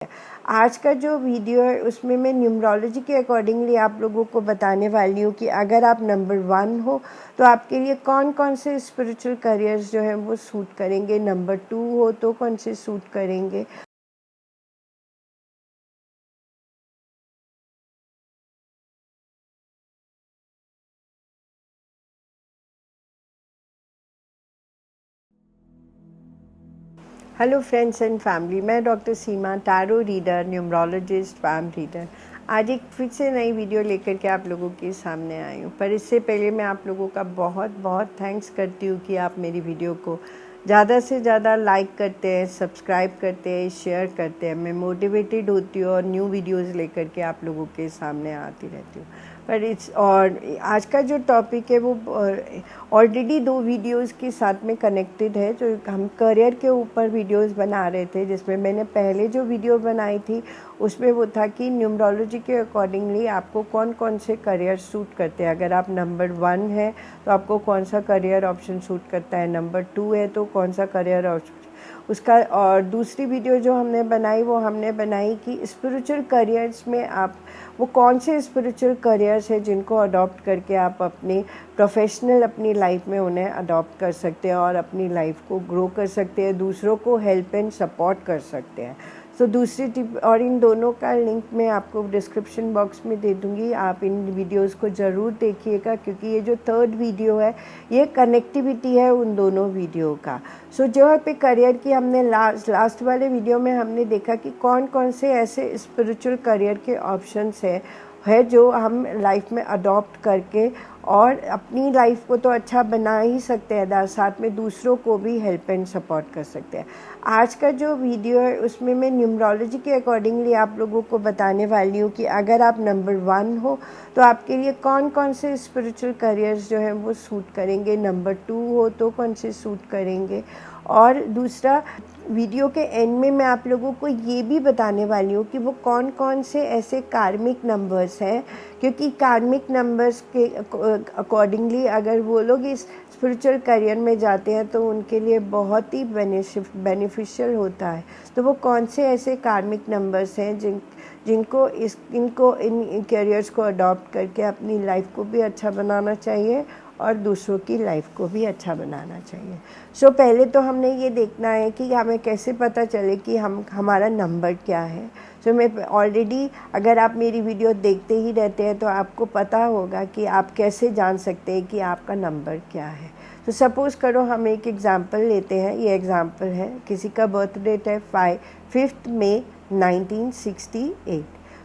आज का जो वीडियो है उसमें मैं न्यूमरोलॉजी के अकॉर्डिंगली आप लोगों को बताने वाली हूँ कि अगर आप नंबर 1 हो तो आपके लिए कौन कौन से स्पिरिचुअल करियर्स जो हैं वो सूट करेंगे, नंबर 2 हो तो कौन से सूट करेंगे। हेलो फ्रेंड्स एंड फैमिली, मैं doctor Seema, tarot reader, numerologist, palm reader. आज एक फिर से नई वीडियो लेकर के आप लोगों के सामने आई हूँ। पर इससे पहले मैं आप लोगों का बहुत बहुत थैंक्स करती हूँ कि आप मेरी वीडियो को ज़्यादा से ज़्यादा लाइक करते हैं, सब्सक्राइब करते हैं, शेयर करते हैं। मैं मोटिवेटेड होती हूँ और न्यू वीडियोज़ लेकर के आप लोगों के सामने आती रहती हूँ। और आज का जो टॉपिक है वो ऑलरेडी 2 वीडियोज़ के साथ में कनेक्टेड है। जो हम करियर के ऊपर वीडियोज़ बना रहे थे, जिसमें मैंने पहले जो वीडियो बनाई थी उसमें वो था कि न्यूमरोलॉजी के अकॉर्डिंगली आपको कौन कौन से करियर सूट करते हैं। अगर आप नंबर 1 है तो आपको कौन सा करियर ऑप्शन सूट करता है, नंबर 2 है तो कौन सा करियर ऑप्शन उसका। और दूसरी वीडियो जो हमने बनाई वो हमने बनाई कि स्पिरिचुअल करियर्स में आप वो कौन से स्पिरिचुअल करियर्स हैं जिनको अडॉप्ट करके आप अपनी प्रोफेशनल अपनी लाइफ में उन्हें अडॉप्ट कर सकते हैं और अपनी लाइफ को ग्रो कर सकते हैं, दूसरों को हेल्प एंड सपोर्ट कर सकते हैं। तो दूसरी टिप और इन दोनों का लिंक मैं आपको डिस्क्रिप्शन बॉक्स में दे दूँगी। आप इन वीडियोस को ज़रूर देखिएगा क्योंकि ये जो 3rd वीडियो है ये कनेक्टिविटी है उन दोनों वीडियो का। सो जो पे करियर की हमने लास्ट वाले वीडियो में हमने देखा कि कौन कौन से ऐसे स्पिरिचुअल करियर के ऑप्शंस है जो हम लाइफ में अडॉप्ट करके और अपनी लाइफ को तो अच्छा बना ही सकते हैं, साथ में दूसरों को भी हेल्प एंड सपोर्ट कर सकते हैं। आज का जो वीडियो है उसमें मैं न्यूमरोलॉजी के अकॉर्डिंगली आप लोगों को बताने वाली हूँ कि अगर आप नंबर 1 हो तो आपके लिए कौन कौन से स्पिरिचुअल करियर्स जो हैं वो सूट करेंगे, नंबर 2 हो तो कौन से सूट करेंगे। और दूसरा, वीडियो के एंड में मैं आप लोगों को ये भी बताने वाली हूँ कि वो कौन कौन से ऐसे कार्मिक नंबर्स हैं, क्योंकि कार्मिक नंबर्स के अकॉर्डिंगली अगर वो लोग इस स्पिरिचुअल करियर में जाते हैं तो उनके लिए बहुत ही बेनिफिशियल होता है। तो वो कौन से ऐसे कार्मिक नंबर्स हैं जिनको इन करियर्स को अडॉप्ट करके अपनी लाइफ को भी अच्छा बनाना चाहिए और दूसरों की लाइफ को भी अच्छा बनाना चाहिए। सो पहले तो हमने ये देखना है कि हमें कैसे पता चले कि हमारा नंबर क्या है। सो मैं ऑलरेडी, अगर आप मेरी वीडियो देखते ही रहते हैं तो आपको पता होगा कि आप कैसे जान सकते हैं कि आपका नंबर क्या है। तो सपोज़ करो हम एक एग्ज़ाम्पल लेते हैं। ये एग्ज़ाम्पल है, किसी का बर्थ डेट है 5 मई 1968।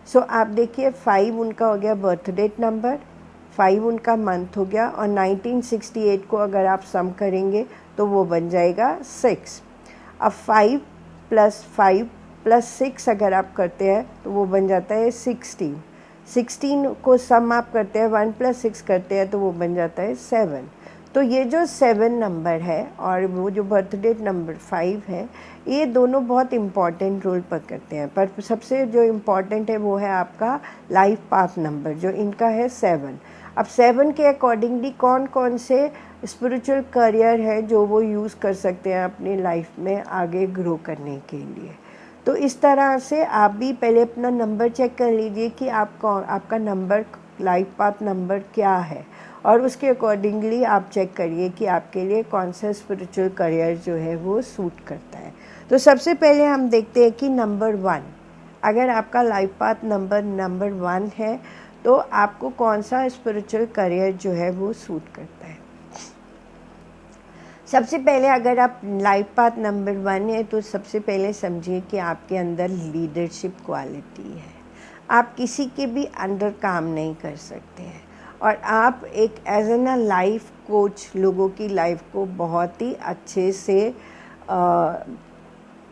सो आप देखिए 5 उनका हो गया बर्थ डेट नंबर, 5 उनका मंथ हो गया और 1968 को अगर आप सम करेंगे तो वो बन जाएगा 6। अब 5 + 5 + 6 अगर आप करते हैं तो वो बन जाता है 16। 16 को सम आप करते हैं, 1 + 6 करते हैं तो वो बन जाता है 7। तो ये जो 7 नंबर है और वो जो बर्थ डेट नंबर 5 है, ये दोनों बहुत इम्पॉर्टेंट रोल करते हैं। पर सबसे जो इम्पॉर्टेंट है वो है आपका लाइफ पाथ नंबर, जो इनका है 7। अब 7 के अकॉर्डिंगली कौन कौन से स्पिरिचुअल करियर है जो वो यूज़ कर सकते हैं अपनी लाइफ में आगे ग्रो करने के लिए। तो इस तरह से आप भी पहले अपना नंबर चेक कर लीजिए कि आपका नंबर, लाइफ पाथ नंबर क्या है, और उसके अकॉर्डिंगली आप चेक करिए कि आपके लिए कौन सा स्पिरिचुअल करियर जो है वो सूट करता है। तो सबसे पहले हम देखते हैं कि नंबर 1, अगर आपका लाइफ पाथ नंबर 1 है तो आपको कौन सा स्पिरिचुअल करियर जो है वो सूट करता है। सबसे पहले अगर आप लाइफ पाथ नंबर 1 है तो सबसे पहले समझिए कि आपके अंदर लीडरशिप क्वालिटी है। आप किसी के भी अंडर काम नहीं कर सकते हैं और आप एक एज एन लाइफ कोच लोगों की लाइफ को बहुत ही अच्छे से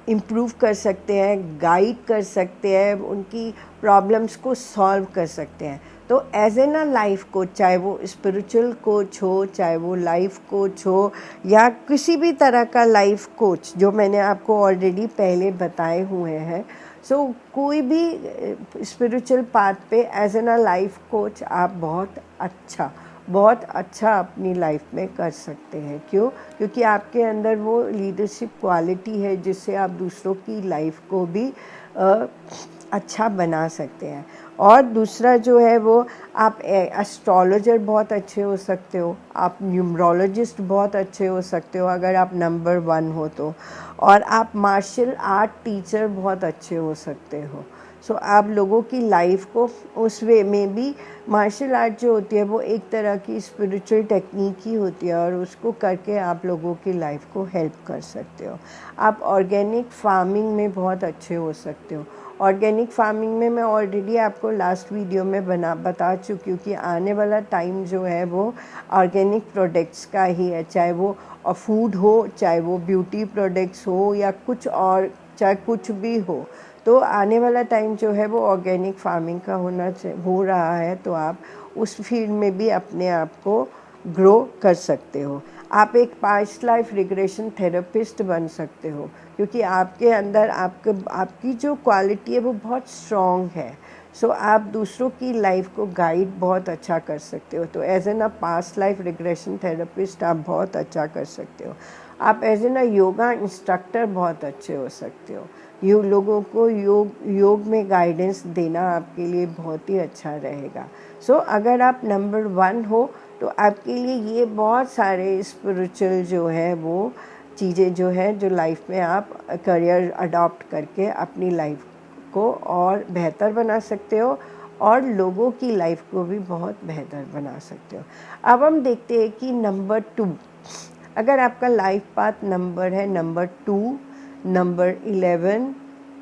इम्प्रूव कर सकते हैं, गाइड कर सकते हैं, उनकी प्रॉब्लम्स को सॉल्व कर सकते हैं। तो एज एन लाइफ कोच, चाहे वो स्पिरिचुअल कोच हो, चाहे वो लाइफ कोच हो या किसी भी तरह का लाइफ कोच जो मैंने आपको ऑलरेडी पहले बताए हुए हैं, सो कोई भी स्पिरिचुअल पाथ पे एज एन लाइफ कोच आप बहुत अच्छा अपनी लाइफ में कर सकते हैं। क्यों? क्योंकि आपके अंदर वो लीडरशिप क्वालिटी है जिससे आप दूसरों की लाइफ को भी अच्छा बना सकते हैं। और दूसरा जो है वो आप एस्ट्रोलॉजर बहुत अच्छे हो सकते हो, आप न्यूमरोलॉजिस्ट बहुत अच्छे हो सकते हो अगर आप नंबर 1 हो तो, और आप मार्शल आर्ट टीचर बहुत अच्छे हो सकते हो। सो आप लोगों की लाइफ को उस वे में भी, मार्शल आर्ट जो होती है वो एक तरह की स्पिरिचुअल टेक्निक ही होती है और उसको करके आप लोगों की लाइफ को हेल्प कर सकते हो। आप ऑर्गेनिक फार्मिंग में बहुत अच्छे हो सकते हो। ऑर्गेनिक फार्मिंग में मैं ऑलरेडी आपको लास्ट वीडियो में बता चुकी हूँ कि आने वाला टाइम जो है वो ऑर्गेनिक प्रोडक्ट्स का ही है, चाहे वो फूड हो, चाहे वो ब्यूटी प्रोडक्ट्स हो या कुछ और, चाहे कुछ भी हो। तो आने वाला टाइम जो है वो ऑर्गेनिक फार्मिंग का हो रहा है, तो आप उस फील्ड में भी अपने आप को ग्रो कर सकते हो। आप एक पास्ट लाइफ रिग्रेशन थेरेपिस्ट बन सकते हो, क्योंकि आपके अंदर आपकी जो क्वालिटी है वो बहुत स्ट्रॉन्ग है। सो आप दूसरों की लाइफ को गाइड बहुत अच्छा कर सकते हो। तो as an past life regression therapist आप बहुत अच्छा कर सकते हो। आप एज एन योगा इंस्ट्रक्टर बहुत अच्छे हो सकते हो। लोगों को योग में गाइडेंस देना आपके लिए बहुत ही अच्छा रहेगा। सो अगर आप नंबर 1 हो तो आपके लिए ये बहुत सारे स्पिरिचुअल जो है वो चीज़ें जो है जो लाइफ में आप करियर अडॉप्ट करके अपनी लाइफ को और बेहतर बना सकते हो और लोगों की लाइफ को भी बहुत बेहतर बना सकते हो। अब हम देखते हैं कि नंबर 2, अगर आपका लाइफ पाथ नंबर है नंबर 2, नंबर 11,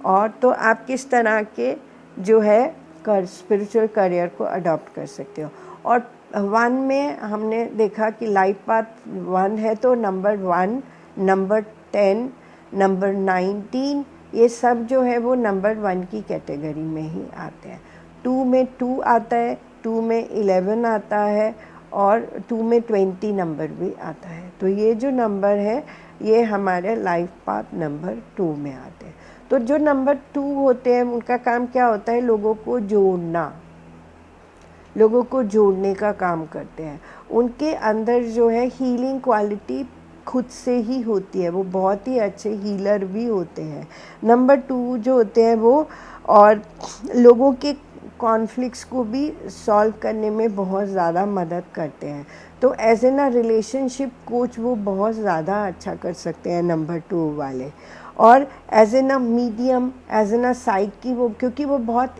और तो आप किस तरह के जो है स्पिरिचुअल करियर को अडॉप्ट कर सकते हो। और 1 में हमने देखा कि लाइफ पाथ 1 है तो नंबर 1, नंबर 10, नंबर 19, ये सब जो है वो नंबर 1 की कैटेगरी में ही आते हैं। 2 में 2 आता है, 2 में 11 आता है और 2 में 20 नंबर भी आता है। तो ये जो नंबर है ये हमारे लाइफ पाथ नंबर 2 में आते हैं। तो जो नंबर 2 होते हैं उनका काम क्या होता है, लोगों को जोड़ना, लोगों को जोड़ने का काम करते हैं। उनके अंदर जो है हीलिंग क्वालिटी खुद से ही होती है, वो बहुत ही अच्छे हीलर भी होते हैं। नंबर 2 जो होते हैं वो और लोगों के कॉन्फ्लिक्ट्स को भी सॉल्व करने में बहुत ज़्यादा मदद करते हैं। तो एज एन रिलेशनशिप कोच वो बहुत ज़्यादा अच्छा कर सकते हैं नंबर 2 वाले। और as an medium, as an psychic, वो क्योंकि वो बहुत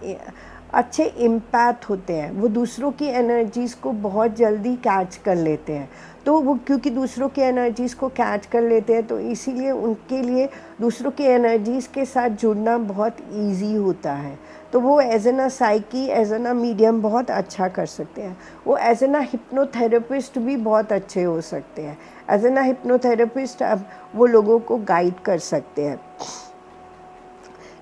अच्छे इम्पैक्ट होते हैं, वो दूसरों की एनर्जीज़ को बहुत जल्दी कैच कर लेते हैं। तो वो क्योंकि दूसरों की एनर्जीज़ को कैच कर लेते हैं तो इसीलिए उनके लिए दूसरों की एनर्जीज़ के साथ जुड़ना बहुत इजी होता है। तो वो as an psychic, as an medium बहुत अच्छा कर सकते हैं। वो एज एन हिप्नोथेरेपिस्ट भी बहुत अच्छे हो सकते हैं। एज एन हिप्नोथेरेपिस्ट अब वो लोगों को गाइड कर सकते हैं।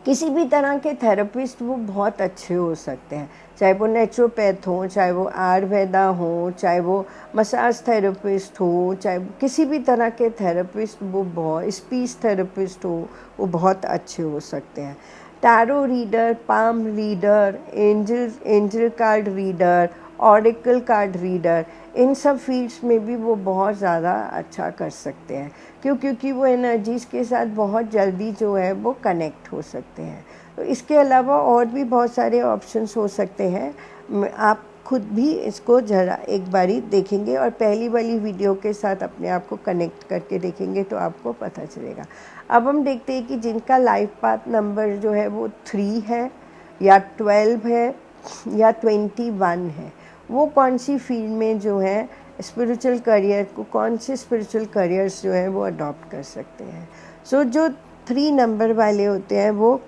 किसी भी तरह के थेरेपिस्ट वो बहुत अच्छे हो सकते हैं, चाहे वो नेचुरोपैथ हो, चाहे वो आयुर्वेदा हो, चाहे वो मसाज थेरेपिस्ट हो, चाहे किसी भी तरह के थेरेपिस्ट, वो बहुत स्पीच थेरेपिस्ट हो, वो बहुत अच्छे हो सकते हैं। Tarot reader, palm reader, angel card reader, oracle card reader, इन सब फील्ड्स में भी वो बहुत ज़्यादा अच्छा कर सकते हैं। क्योंकि वो एनर्जीज़ के साथ बहुत जल्दी जो है वो कनेक्ट हो सकते हैं। तो इसके अलावा और भी बहुत सारे ऑप्शंस हो सकते हैं, आप खुद भी इसको ज़रा एक बारी देखेंगे और पहली वाली वीडियो के साथ अपने आप को कनेक्ट करके देखेंगे तो आपको पता चलेगा। अब हम देखते हैं कि जिनका लाइफ पाथ नंबर जो है वो 3 है या 12 है या 21 है, वो कौन सी फील्ड में जो है स्पिरिचुअल करियर को, कौन से स्पिरिचुअल करियर्स जो हैं वो अडॉप्ट कर सकते हैं। सो जो 3 नंबर वाले होते हैं वो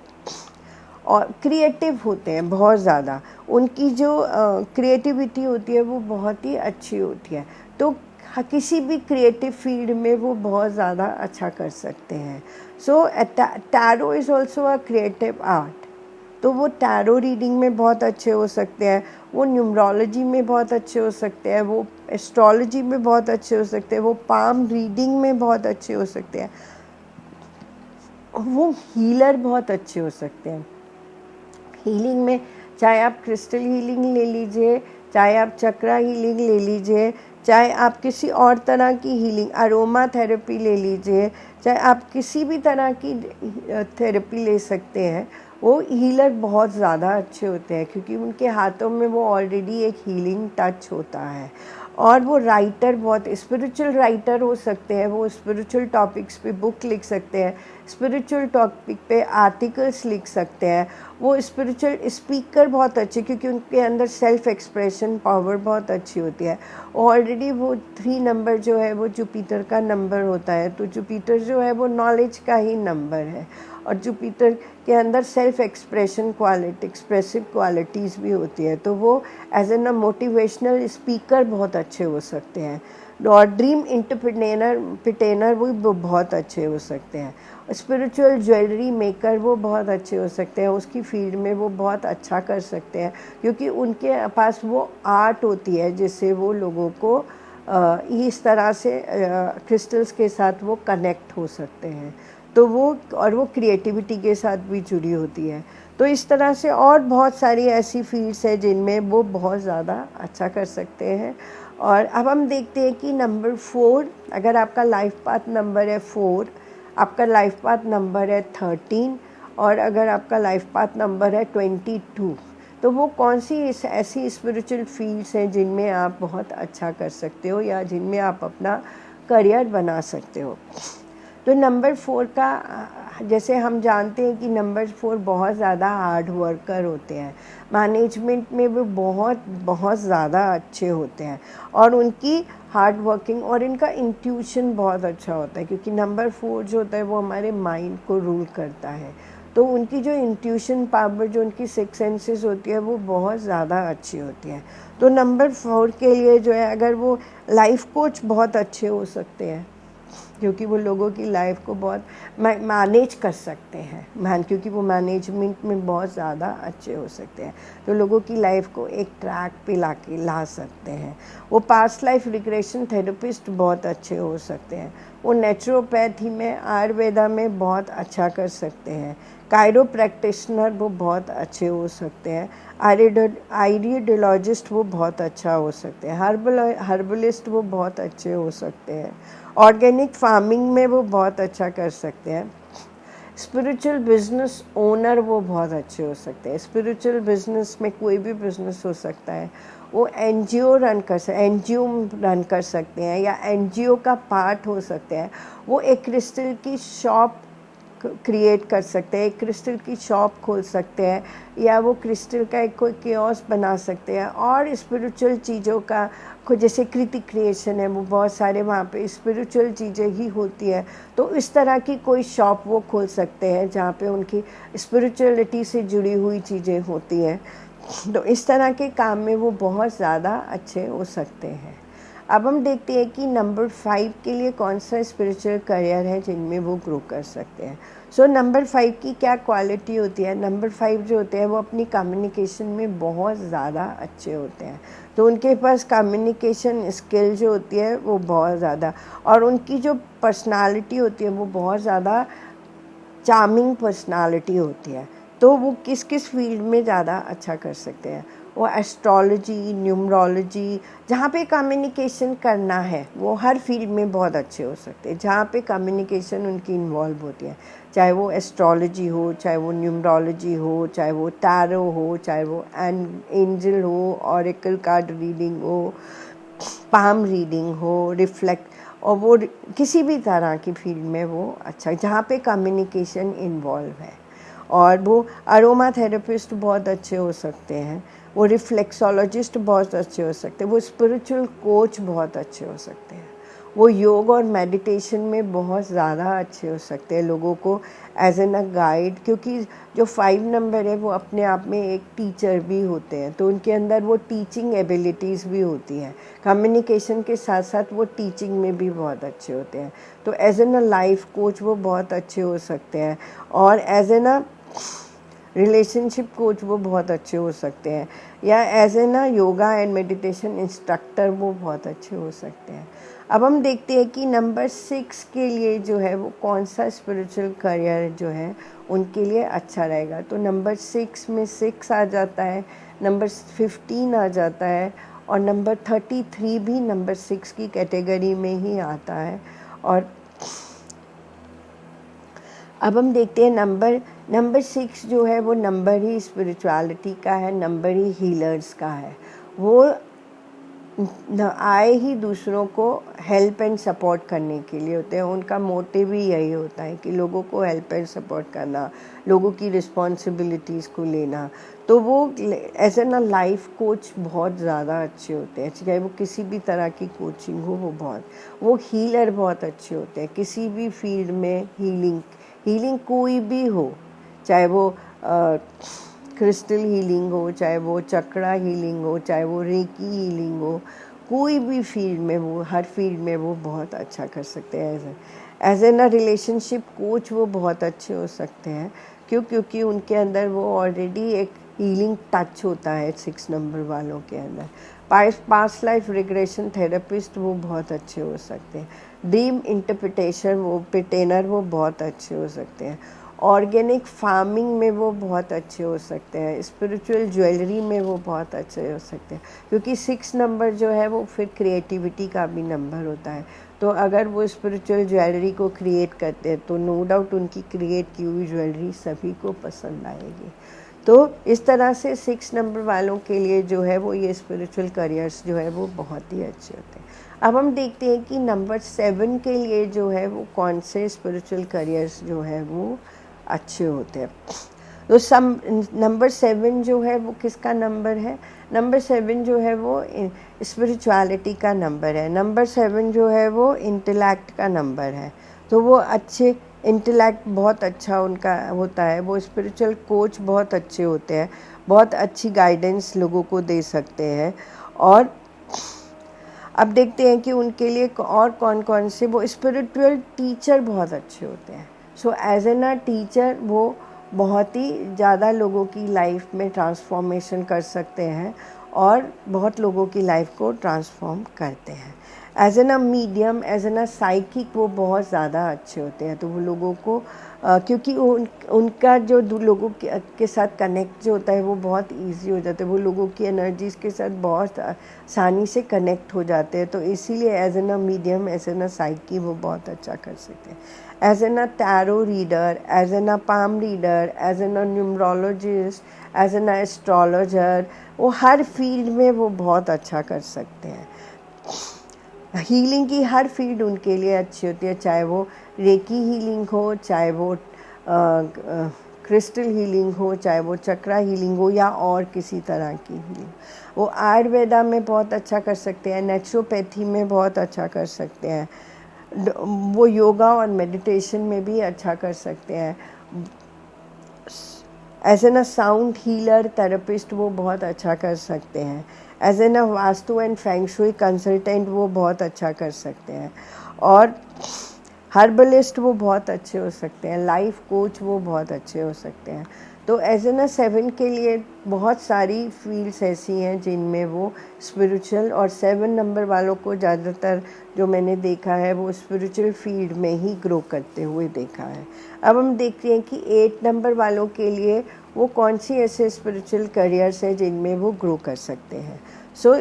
और क्रिएटिव होते हैं बहुत ज़्यादा, उनकी जो क्रिएटिविटी होती है वो बहुत ही अच्छी होती है। तो किसी भी क्रिएटिव फील्ड में वो बहुत ज़्यादा अच्छा कर सकते हैं। So tarot is also a creative art, तो वो टैरो रीडिंग में बहुत अच्छे हो सकते हैं, वो न्यूमरोलॉजी में बहुत अच्छे हो सकते हैं, वो एस्ट्रोलॉजी में बहुत अच्छे हो सकते हैं, वो पाम रीडिंग में बहुत अच्छे हो सकते हैं, वो हीलर बहुत अच्छे हो सकते हैं। हीलिंग में चाहे आप क्रिस्टल हीलिंग ले लीजिए, चाहे आप चक्रा हीलिंग ले लीजिए, चाहे आप किसी और तरह की हीलिंग, अरोमा थेरेपी ले लीजिए, चाहे आप किसी भी तरह की थेरेपी ले सकते हैं, वो हीलर बहुत ज़्यादा अच्छे होते हैं, क्योंकि उनके हाथों में वो ऑलरेडी एक हीलिंग टच होता है। और वो राइटर, बहुत स्पिरिचुअल राइटर हो सकते हैं, वो स्पिरिचुअल टॉपिक्स पे बुक लिख सकते हैं, स्पिरिचुअल टॉपिक पे आर्टिकल्स लिख सकते हैं। वो स्पिरिचुअल स्पीकर बहुत अच्छे, क्योंकि उनके अंदर सेल्फ एक्सप्रेशन पावर बहुत अच्छी होती है। ऑलरेडी वो 3 नंबर जो है वो जुपिटर का नंबर होता है, तो जुपिटर जो है वो नॉलेज का ही नंबर है, और जुपिटर के अंदर self expression quality, expressive qualities भी होती है, तो वो एज एन मोटिवेशनल स्पीकर बहुत अच्छे हो सकते हैं। और ड्रीम इंटरप्रेन्योर वो बहुत अच्छे हो सकते हैं। स्पिरिचुअल ज्वेलरी मेकर वो बहुत अच्छे हो सकते हैं, उसकी फील्ड में वो बहुत अच्छा कर सकते हैं, क्योंकि उनके पास वो आर्ट होती है जिससे वो लोगों को इस तरह से क्रिस्टल्स के साथ वो कनेक्ट हो सकते हैं। तो वो क्रिएटिविटी के साथ भी जुड़ी होती है। तो इस तरह से और बहुत सारी ऐसी फील्ड्स हैं जिनमें वो बहुत ज़्यादा अच्छा कर सकते हैं। और अब हम देखते हैं कि नंबर 4, अगर आपका लाइफ पाथ नंबर है 4, आपका लाइफ पाथ नंबर है 13, और अगर आपका लाइफ पाथ नंबर है 22, तो वो कौन सी ऐसी स्पिरिचुअल फील्ड्स हैं जिनमें आप बहुत अच्छा कर सकते हो, या जिनमें आप अपना करियर बना सकते हो। तो नंबर 4 का, जैसे हम जानते हैं कि नंबर 4 बहुत ज़्यादा हार्ड वर्कर होते हैं, मैनेजमेंट में वो बहुत बहुत ज़्यादा अच्छे होते हैं, और उनकी हार्ड वर्किंग और इनका इंट्यूशन बहुत अच्छा होता है, क्योंकि नंबर 4 जो होता है वो हमारे माइंड को रूल करता है। तो उनकी जो इंट्यूशन पावर, जो उनकी 6 सेंसेस होती है, वो बहुत ज़्यादा अच्छी होती है। तो नंबर 4 के लिए जो है, अगर वो लाइफ कोच बहुत अच्छे हो सकते हैं, क्योंकि वो लोगों की लाइफ को बहुत मैनेज कर सकते हैं, क्योंकि वो मैनेजमेंट में बहुत ज़्यादा अच्छे हो सकते हैं, तो लोगों की लाइफ को एक ट्रैक पे ला सकते हैं। वो पास्ट लाइफ रिग्रेशन थेरेपिस्ट बहुत अच्छे हो सकते हैं। वो नेचुरोपैथी में, आयुर्वेदा में बहुत अच्छा कर सकते हैं। कायरो प्रैक्टिशनर वो बहुत अच्छे हो सकते हैं। आइडियोलॉजिस्ट वो बहुत अच्छा हो सकते हैं। हर्बलिस्ट वो बहुत अच्छे हो सकते हैं। ऑर्गेनिक फार्मिंग में वो बहुत अच्छा कर सकते हैं। स्पिरिचुअल बिजनेस ओनर वो बहुत अच्छे हो सकते हैं। स्पिरिचुअल बिजनेस में कोई भी बिजनेस हो सकता है। वो एनजीओ रन कर सकते हैं, या एनजीओ का पार्ट हो सकते हैं। वो एक क्रिस्टल की शॉप क्रिएट कर सकते हैं, एक क्रिस्टल की शॉप खोल सकते हैं, या वो क्रिस्टल का एक कोई कियोस्क बना सकते हैं। और स्पिरिचुअल चीज़ों का जैसे कृति क्रिएशन है, वो बहुत सारे वहाँ पे स्पिरिचुअल चीज़ें ही होती है, तो इस तरह की कोई शॉप वो खोल सकते हैं जहाँ पे उनकी स्पिरिचुअलिटी से जुड़ी हुई चीज़ें होती हैं। तो इस तरह के काम में वो बहुत ज़्यादा अच्छे हो सकते हैं। अब हम देखते हैं कि नंबर 5 के लिए कौन सा स्पिरिचुअल करियर है जिनमें वो ग्रो कर सकते हैं। सो नंबर 5 की क्या क्वालिटी होती है? नंबर 5 जो होते हैं वो अपनी कम्युनिकेशन में बहुत ज़्यादा अच्छे होते हैं, तो उनके पास कम्युनिकेशन स्किल जो होती है वो बहुत ज़्यादा, और उनकी जो पर्सनालिटी होती है वो बहुत ज़्यादा चार्मिंग पर्सनालिटी होती है। तो वो किस किस फील्ड में ज़्यादा अच्छा कर सकते हैं? वो एस्ट्रोलॉजी, न्यूमरोलॉजी, जहाँ पे कम्युनिकेशन करना है वो हर फील्ड में बहुत अच्छे हो सकते हैं, जहाँ पे कम्युनिकेशन उनकी इन्वॉल्व होती है, चाहे वो एस्ट्रोलॉजी हो, चाहे वो न्यूमरोलॉजी हो, चाहे वो टैरो हो, चाहे वो एंजल हो, ऑरेकल कार्ड रीडिंग हो, पाम रीडिंग हो, रिफ्लेक्ट, और वो किसी भी तरह की फील्ड में वो अच्छा, जहाँ पे कम्युनिकेशन इन्वॉल्व है। और वो अरोमा थेरेपिस्ट बहुत अच्छे हो सकते हैं, वो रिफ्लेक्सोलॉजिस्ट बहुत अच्छे हो सकते हैं, वो स्पिरिचुअल कोच बहुत अच्छे हो सकते हैं, वो योग और मेडिटेशन में बहुत ज़्यादा अच्छे हो सकते हैं, लोगों को एज एन अ गाइड, क्योंकि जो 5 नंबर है वो अपने आप में एक टीचर भी होते हैं, तो उनके अंदर वो टीचिंग एबिलिटीज़ भी होती हैं, कम्युनिकेशन के साथ साथ वो टीचिंग में भी बहुत अच्छे होते हैं। तो as an a life coach वो बहुत अच्छे हो सकते हैं, और as an a relationship coach वो बहुत अच्छे हो सकते हैं, या एज ए ना योगा एंड मेडिटेशन इंस्ट्रक्टर वो बहुत अच्छे हो सकते हैं। अब हम देखते हैं कि नंबर 6 के लिए जो है वो कौन सा स्पिरिचुअल करियर जो है उनके लिए अच्छा रहेगा। तो नंबर 6 में 6 आ जाता है, नंबर 15 आ जाता है, और नंबर 33 भी नंबर 6 की कैटेगरी में ही आता है। और अब हम देखते हैं नंबर 6 जो है वो नंबर ही स्पिरिचुअलिटी का है, नंबर ही हीलर्स का है। वो आए ही दूसरों को हेल्प एंड सपोर्ट करने के लिए होते हैं। उनका मोटिव ही यही होता है कि लोगों को हेल्प एंड सपोर्ट करना, लोगों की रिस्पॉन्सिबिलिटीज़ को लेना। तो वो एज एन लाइफ कोच बहुत ज़्यादा अच्छे होते हैं, चाहे वो किसी भी तरह की कोचिंग हो, वो हीलर बहुत अच्छे होते हैं किसी भी फील्ड में। हीलिंग कोई भी हो, चाहे वो क्रिस्टल हीलिंग हो, चाहे वो चक्रा हीलिंग हो, चाहे वो रेकी हीलिंग हो, कोई भी फील्ड में वो, हर फील्ड में वो बहुत अच्छा कर सकते हैं। एज एन रिलेशनशिप कोच वो बहुत अच्छे हो सकते हैं। क्योंकि उनके अंदर वो ऑलरेडी एक हीलिंग टच होता है 6 नंबर वालों के अंदर। पास्ट लाइफ रिग्रेशन थेरेपिस्ट वो बहुत अच्छे हो सकते हैं। ड्रीम इंटरप्रिटेशन वो पिटेनर वो बहुत अच्छे हो सकते हैं। ऑर्गेनिक फार्मिंग में वो बहुत अच्छे हो सकते हैं। स्पिरिचुअल ज्वेलरी में वो बहुत अच्छे हो सकते हैं, क्योंकि 6 नंबर जो है वो फिर क्रिएटिविटी का भी नंबर होता है। तो अगर वो स्पिरिचुअल ज्वेलरी को क्रिएट करते हैं तो नो डाउट उनकी क्रिएट की हुई ज्वेलरी सभी को पसंद आएगी। तो इस तरह से 6 नंबर वालों के लिए जो है वो ये स्पिरिचुअल करियर्स जो है वो बहुत ही अच्छे होते हैं। अब हम देखते हैं कि नंबर 7 के लिए जो है वो कौन से स्पिरिचुअल करियर्स जो है वो अच्छे होते हैं। तो नंबर 7 जो है वो किसका नंबर है? नंबर 7 जो है वो स्पिरिचुअलिटी का नंबर है। नंबर 7 जो है वो इंटेलेक्ट का नंबर है। तो वो अच्छे इंटेलेक्ट बहुत अच्छा उनका होता है। वो स्पिरिचुअल कोच बहुत अच्छे होते हैं, बहुत अच्छी गाइडेंस लोगों को दे सकते हैं। और अब देखते हैं कि उनके लिए और कौन कौन से, वो स्पिरिचुअल टीचर बहुत अच्छे होते हैं। So as an a teacher वो बहुत ही ज़्यादा लोगों की लाइफ में ट्रांसफॉर्मेशन कर सकते हैं और बहुत लोगों की लाइफ को ट्रांसफॉर्म करते हैं। As an a medium, as an a psychic वो बहुत ज़्यादा अच्छे होते हैं। तो वो लोगों को क्योंकि उनका जो लोगों के साथ कनेक्ट जो होता है वो बहुत इजी हो जाता है। वो लोगों की एनर्जीज़ के साथ बहुत आसानी से कनेक्ट हो जाते हैं। तो इसीलिए as an a medium, as an a psychic वो बहुत अच्छा कर सकते हैं। As an a tarot reader, as an a palm reader, as an a numerologist, as an a astrologer, वो हर फील्ड में वो बहुत अच्छा कर सकते हैं। हीलिंग की हर फील्ड उनके लिए अच्छी होती है, चाहे वो रेकी हीलिंग हो, चाहे वो क्रिस्टल हीलिंग हो, चाहे वो चक्रा हीलिंग हो, या और किसी तरह की हीलिंग। वो आयुर्वेदा में बहुत अच्छा कर सकते हैं, नेचुरोपैथी में बहुत अच्छा कर सकते हैं, वो योगा और मेडिटेशन में भी अच्छा कर सकते हैं। As an a sound healer therapist वो बहुत अच्छा कर सकते हैं। As an a vastu and feng shui consultant वो बहुत अच्छा कर सकते हैं। और हर्बलिस्ट वो बहुत अच्छे हो सकते हैं। लाइफ कोच वो बहुत अच्छे हो सकते हैं। तो एज एन अ 7 के लिए बहुत सारी फील्ड्स ऐसी हैं जिनमें वो स्पिरिचुअल, और 7 नंबर वालों को ज़्यादातर जो मैंने देखा है वो स्पिरिचुअल फील्ड में ही ग्रो करते हुए देखा है। अब हम देखते हैं कि 8 नंबर वालों के लिए वो कौन सी ऐसे स्पिरिचुअल करियर्स हैं जिनमें वो ग्रो कर सकते हैं। सो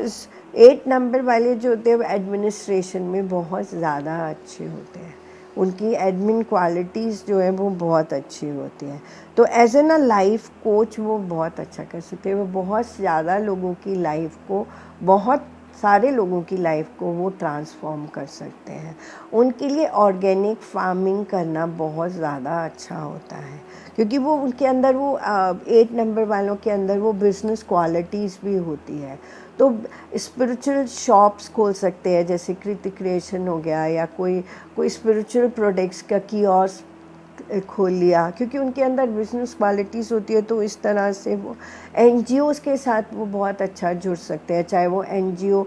8 नंबर वाले जो होते हैं वो एडमिनिस्ट्रेशन में बहुत ज़्यादा अच्छे होते हैं। उनकी एडमिन क्वालिटीज़ जो है वो बहुत अच्छी होती हैं। तो as an a life coach वो बहुत अच्छा कर सकते हैं। वो बहुत ज़्यादा लोगों की लाइफ को, बहुत सारे लोगों की लाइफ को वो ट्रांसफॉर्म कर सकते हैं। उनके लिए ऑर्गेनिक फार्मिंग करना बहुत ज़्यादा अच्छा होता है, क्योंकि वो उनके अंदर वो 8 नंबर वालों के अंदर वो बिज़नेस क्वालिटीज़ भी होती है। तो स्पिरिचुअल शॉप्स खोल सकते हैं, जैसे कृति क्रिएशन हो गया, या कोई स्पिरिचुअल प्रोडक्ट्स का कियोस्क खोल लिया, क्योंकि उनके अंदर बिजनेस क्वालिटीज़ होती है। तो इस तरह से वो एनजीओज़ के साथ वो बहुत अच्छा जुड़ सकते हैं, चाहे वो एनजीओ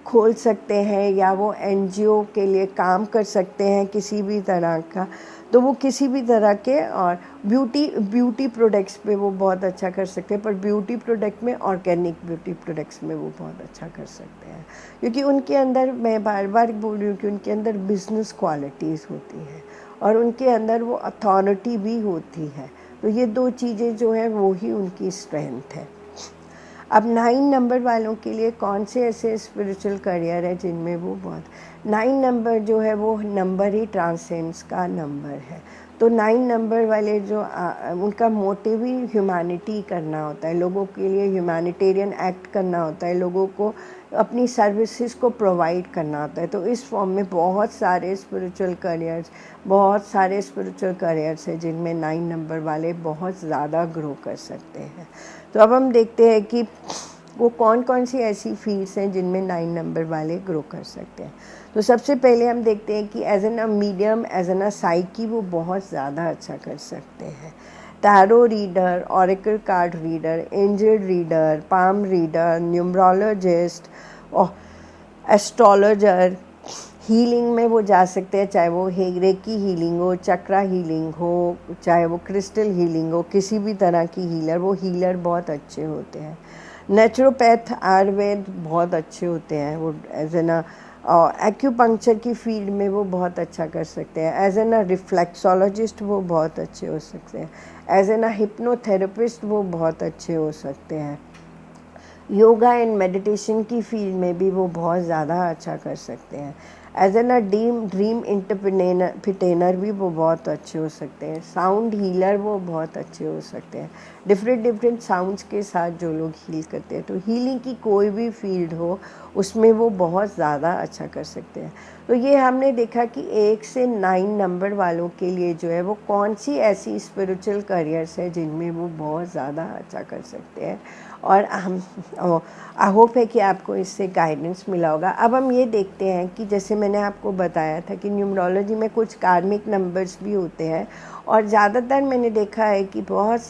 खोल सकते हैं या वो एनजीओ के लिए काम कर सकते हैं किसी भी तरह का। तो वो किसी भी तरह के, और ब्यूटी प्रोडक्ट्स पे वो बहुत अच्छा कर सकते हैं, पर ब्यूटी प्रोडक्ट में, ऑर्गेनिक ब्यूटी प्रोडक्ट्स में वो बहुत अच्छा कर सकते हैं, क्योंकि उनके अंदर, मैं बार बार बोल रही हूँ कि उनके अंदर बिजनेस क्वालिटीज़ होती हैं और उनके अंदर वो अथॉरिटी भी होती है। तो ये 2 चीज़ें जो हैं वो ही उनकी स्ट्रेंथ है। अब 9 नंबर वालों के लिए कौन से ऐसे स्पिरिचुअल करियर है जिनमें वो बहुत, 9 नंबर जो है वो नंबर ही ट्रांसेंड्स का नंबर है। तो 9 नंबर वाले जो उनका मोटिव ही ह्यूमैनिटी करना होता है, लोगों के लिए ह्यूमैनिटेरियन एक्ट करना होता है, लोगों को अपनी सर्विसेज को प्रोवाइड करना होता है। तो इस फॉर्म में बहुत सारे स्पिरिचुअल करियर्स हैं जिनमें 9 नंबर वाले बहुत ज़्यादा ग्रो कर सकते हैं। तो अब हम देखते हैं कि वो कौन कौन सी ऐसी फील्ड्स हैं जिनमें 9 नंबर वाले ग्रो कर सकते हैं। तो सबसे पहले हम देखते हैं कि as an a medium, as an a psychic वो बहुत ज़्यादा अच्छा कर सकते हैं। Tarot reader, oracle card reader, angel reader, palm reader, numerologist और एस्ट्रोलॉजर, हीलिंग में वो जा सकते हैं, चाहे वो रेकी हीलिंग हो, चक्रा हीलिंग हो, चाहे वो क्रिस्टल हीलिंग हो, किसी भी तरह की हीलर, वो हीलर बहुत अच्छे होते हैं। नेचुरोपैथ, आयुर्वेद बहुत अच्छे होते हैं, वो एज एन एक्यूपंक्चर की फील्ड में वो बहुत अच्छा कर सकते हैं। एज एन रिफ्लेक्सोलॉजिस्ट वो बहुत अच्छे हो सकते हैं। एज एन हिप्नोथेरेपिस्ट वो बहुत अच्छे हो सकते हैं। योगा एंड मेडिटेशन की फील्ड में भी वो बहुत ज़्यादा अच्छा कर सकते हैं। एज एन ड्रीम इंटरप्रेन्योर भी वो बहुत अच्छे हो सकते हैं। साउंड हीलर वो बहुत अच्छे हो सकते हैं। डिफरेंट साउंड्स के साथ जो लोग हील करते हैं, तो हीलिंग की कोई भी फील्ड हो उसमें वो बहुत ज़्यादा अच्छा कर सकते हैं। तो ये हमने देखा कि 1 से 9 नंबर वालों के लिए जो है वो कौन सी ऐसी स्पिरिचुअल करियर्स है जिनमें वो बहुत ज़्यादा अच्छा कर सकते हैं। और हम आई होप है कि आपको इससे गाइडेंस मिला होगा। अब हम ये देखते हैं कि जैसे मैंने आपको बताया था कि न्यूमरोलॉजी में कुछ कार्मिक नंबर्स भी होते हैं, और ज़्यादातर मैंने देखा है कि बहुत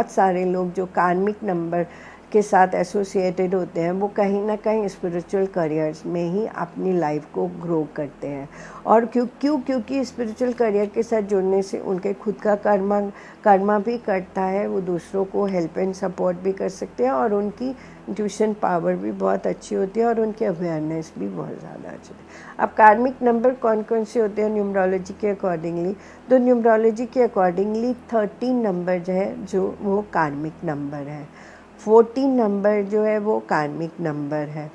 सारे लोग जो कार्मिक नंबर के साथ एसोसिएटेड होते हैं वो कहीं ना कहीं स्पिरिचुअल करियर्स में ही अपनी लाइफ को ग्रो करते हैं। और क्योंकि स्पिरिचुअल करियर के साथ जुड़ने से उनके खुद का कर्मा भी करता है, वो दूसरों को हेल्प एंड सपोर्ट भी कर सकते हैं, और उनकी इंट्यूशन पावर भी बहुत अच्छी होती है, और उनकी अवेयरनेस भी बहुत ज़्यादा अच्छी होती है। अब कार्मिक नंबर कौन कौन से होते हैं न्यूमरोलॉजी के अकॉर्डिंगली? तो न्यूमरोलॉजी के अकॉर्डिंगली 13 नंबर जो है जो वो कार्मिक नंबर है। 14 नंबर जो है वो कार्मिक नंबर है।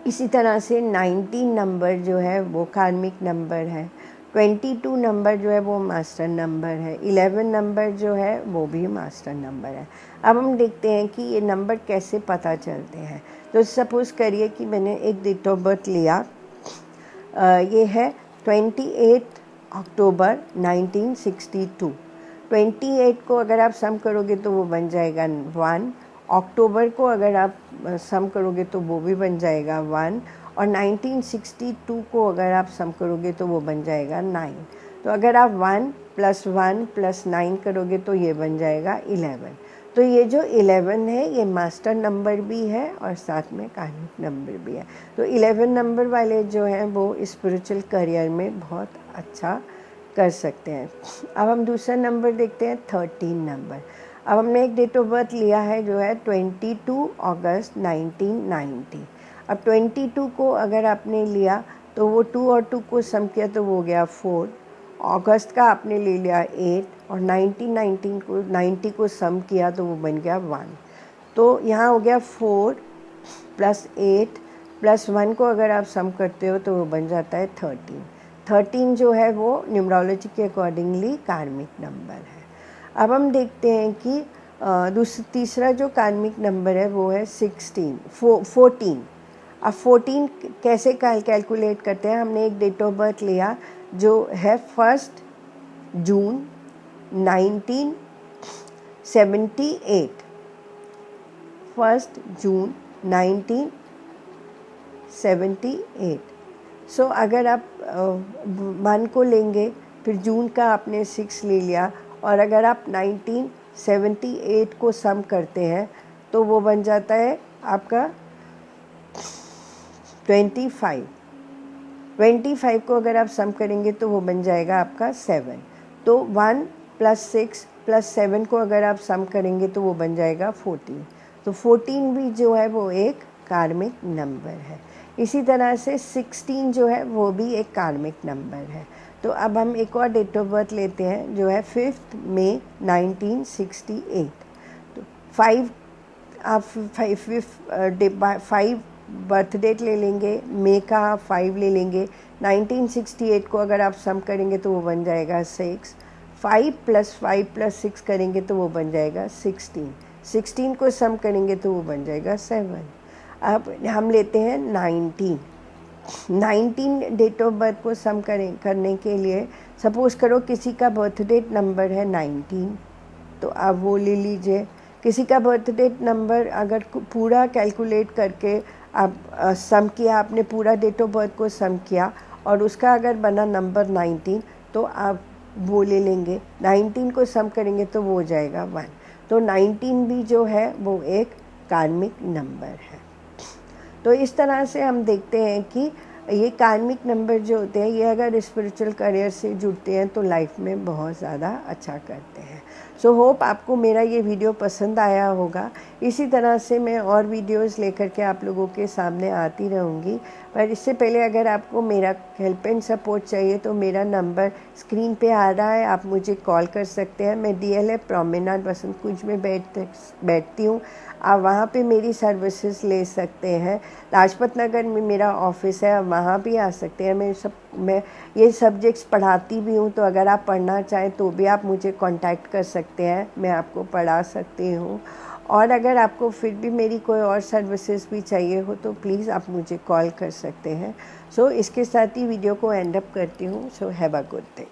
इसी तरह से 19 नंबर जो है वो कार्मिक नंबर है। 22 नंबर जो है वो मास्टर नंबर है। 11 नंबर जो है वो भी मास्टर नंबर है। अब हम देखते हैं कि ये नंबर कैसे पता चलते हैं। तो सपोज़ करिए कि मैंने एक डेट ऑफ बर्थ लिया, ये है 28 अक्टूबर 1962। 28 को अगर आप सम करोगे तो वो बन जाएगा 1। अक्टूबर को अगर आप सम करोगे तो वो भी बन जाएगा 1, और 1962 को अगर आप सम करोगे तो वो बन जाएगा 9। तो अगर आप 1 + 9 करोगे तो ये बन जाएगा 11। तो ये जो 11 है ये मास्टर नंबर भी है और साथ में कार्मिक नंबर भी है। तो 11 नंबर वाले जो हैं वो स्पिरिचुअल करियर में बहुत अच्छा कर सकते हैं। अब हम दूसरा नंबर देखते हैं, 13 नंबर। अब हमने एक डेट ऑफ बर्थ लिया है जो है 22 अगस्त 1990। अब 22 को अगर आपने लिया तो वो 2 और 2 को सम किया तो वो हो गया 4। अगस्त का आपने ले लिया 8, और 90 को सम किया तो वो बन गया 1। तो यहाँ हो गया 4 + 8 + 1 को अगर आप सम करते हो तो वो बन जाता है 13। 13 जो है वो न्यूमरोलॉजी के अकॉर्डिंगली कार्मिक नंबर है। अब हम देखते हैं कि तीसरा जो कार्मिक नंबर है वो है 14। अब 14 कैसे कैलकुलेट करते हैं? हमने एक डेट ऑफ बर्थ लिया जो है 1 जून 1978। 1 जून 1978। सो अगर आप 1 को लेंगे, फिर जून का आपने 6 ले लिया, और अगर आप 1978 को सम करते हैं तो वो बन जाता है आपका 25। 25 को अगर आप सम करेंगे तो वो बन जाएगा आपका 7। तो 1 + 6 + 7 को अगर आप सम करेंगे तो वो बन जाएगा 14। तो 14 भी जो है वो एक कार्मिक नंबर है। इसी तरह से 16 जो है वो भी एक कार्मिक नंबर है। तो अब हम एक और डेट ऑफ बर्थ लेते हैं जो है 5 मई 1968। तो 5 बर्थ डेट ले लेंगे, मई का 5 ले लेंगे। 1968 को अगर आप सम करेंगे तो वो बन जाएगा 6। 5 + 5 + 6 करेंगे तो वो बन जाएगा 16। 16 को सम करेंगे तो वो बन जाएगा 7। अब हम लेते हैं 19 डेट ऑफ बर्थ को सम करने के लिए सपोज़ करो किसी का बर्थ डेट नंबर है 19, तो आप वो ले लीजिए। किसी का बर्थ डेट नंबर अगर पूरा कैलकुलेट करके आप सम किया, आपने पूरा डेट ऑफ बर्थ को सम किया और उसका अगर बना नंबर 19, तो आप वो ले लेंगे। 19 को सम करेंगे तो वो हो जाएगा 1। तो 19 भी जो है वो एक कार्मिक नंबर है। तो इस तरह से हम देखते हैं कि ये कार्मिक नंबर जो होते हैं, ये अगर स्पिरिचुअल करियर से जुड़ते हैं तो लाइफ में बहुत ज़्यादा अच्छा करते हैं। सो होप आपको मेरा ये वीडियो पसंद आया होगा। इसी तरह से मैं और वीडियोस लेकर के आप लोगों के सामने आती रहूँगी। पर इससे पहले अगर आपको मेरा हेल्प एंड सपोर्ट चाहिए तो मेरा नंबर स्क्रीन पे आ रहा है, आप मुझे कॉल कर सकते हैं। मैं DLF प्रोमेनाड बसंत कुंज में बैठती हूँ। आप वहाँ पे मेरी सर्विसेज ले सकते हैं। लाजपत नगर में मेरा ऑफिस है, आप वहाँ भी आ सकते हैं। मैं ये सब्जेक्ट्स पढ़ाती भी हूँ, तो अगर आप पढ़ना चाहें तो भी आप मुझे कांटेक्ट कर सकते हैं, मैं आपको पढ़ा सकती हूँ। और अगर आपको फिर भी मेरी कोई और सर्विसेज भी चाहिए हो तो प्लीज़ आप मुझे कॉल कर सकते हैं। सो इसके साथ ही वीडियो को एंड अप करती हूँ। So have a good day.